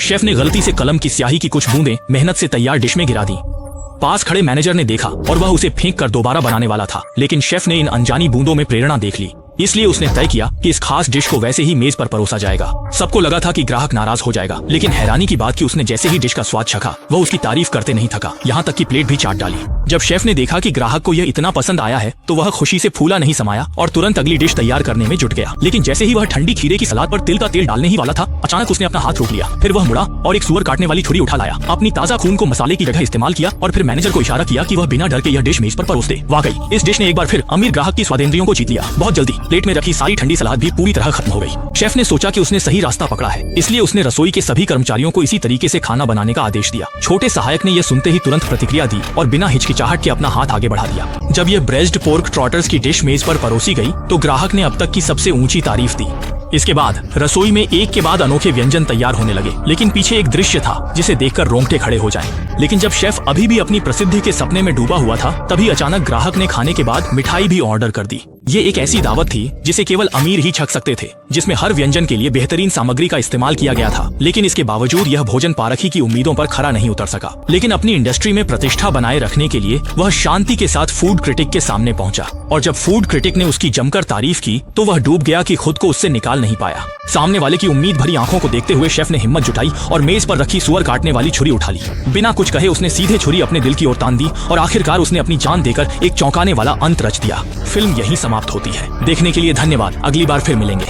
Chef ने गलती से कलम की स्याही की कुछ बूंदें मेहनत से तैयार डिश में गिरा दी। पास खड़े मैनेजर ने देखा और वह उसे फेंक कर दोबारा बनाने वाला था, लेकिन शेफ ने इन अनजानी बूंदों में प्रेरणा देख ली, इसलिए उसने तय किया कि इस खास डिश को वैसे ही मेज पर परोसा जाएगा। सबको लगा था कि ग्राहक नाराज हो जाएगा, लेकिन हैरानी की बात कि उसने जैसे ही डिश का स्वाद चखा वह उसकी तारीफ करते नहीं थका, यहाँ तक कि प्लेट भी चाट डाली। जब शेफ ने देखा कि ग्राहक को यह इतना पसंद आया है तो वह खुशी से फूला नहीं समाया और तुरंत अगली डिश तैयार करने में जुट गया। लेकिन जैसे ही वह ठंडी खीरे की सलाद पर तिल का तेल डालने ही वाला था, अचानक उसने अपना हाथ रोक लिया। फिर वह मुड़ा और एक सुअर काटने वाली छुरी उठा लाया, अपनी ताजा खून को मसाले की जगह इस्तेमाल किया और फिर मैनेजर को इशारा किया कि वह बिना डर के यह डिश मेज पर परोस दे। वाकई इस डिश ने एक बार फिर अमीर ग्राहक की स्वादेंद्रियों को जीत लिया। बहुत जल्दी प्लेट में रखी सारी ठंडी सलाद भी पूरी तरह खत्म हो गई। शेफ ने सोचा कि उसने सही रास्ता पकड़ा है, इसलिए उसने रसोई के सभी कर्मचारियों को इसी तरीके से खाना बनाने का आदेश दिया। छोटे सहायक ने यह सुनते ही तुरंत प्रतिक्रिया दी और बिना हिचकिचाहट के अपना हाथ आगे बढ़ा दिया। जब यह ब्रेस्ड पोर्क ट्रॉटर्स की डिश मेज पर परोसी गई तो ग्राहक ने अब तक की सबसे ऊंची तारीफ दी। इसके बाद रसोई में एक के बाद अनोखे व्यंजन तैयार होने लगे, लेकिन पीछे एक दृश्य था जिसे देखकर रोंगटे खड़े हो जाएं। लेकिन जब शेफ अभी भी अपनी प्रसिद्धि के सपने में डूबा हुआ था, तभी अचानक ग्राहक ने खाने के बाद मिठाई भी ऑर्डर कर दी। ये एक ऐसी दावत थी जिसे केवल अमीर ही छक सकते थे, जिसमें हर व्यंजन के लिए बेहतरीन सामग्री का इस्तेमाल किया गया था। लेकिन इसके बावजूद यह भोजन पारखी की उम्मीदों पर खरा नहीं उतर सका। लेकिन अपनी इंडस्ट्री में प्रतिष्ठा बनाए रखने के लिए वह शांति के साथ फूड क्रिटिक के सामने पहुंचा, और जब फूड क्रिटिक ने उसकी जमकर तारीफ की तो वह डूब गया कि खुद को उससे निकाल नहीं पाया। सामने वाले की उम्मीद भरी आंखों को देखते हुए शेफ ने हिम्मत जुटाई और मेज पर रखी सुअर काटने वाली छुरी उठा ली। बिना कुछ कहे उसने सीधे छुरी अपने दिल की ओर तान दी और आखिरकार उसने अपनी जान देकर एक चौंकाने वाला अंत रच दिया। फिल्म यहीं समाप्त होती है। देखने के लिए धन्यवाद। अगली बार फिर मिलेंगे।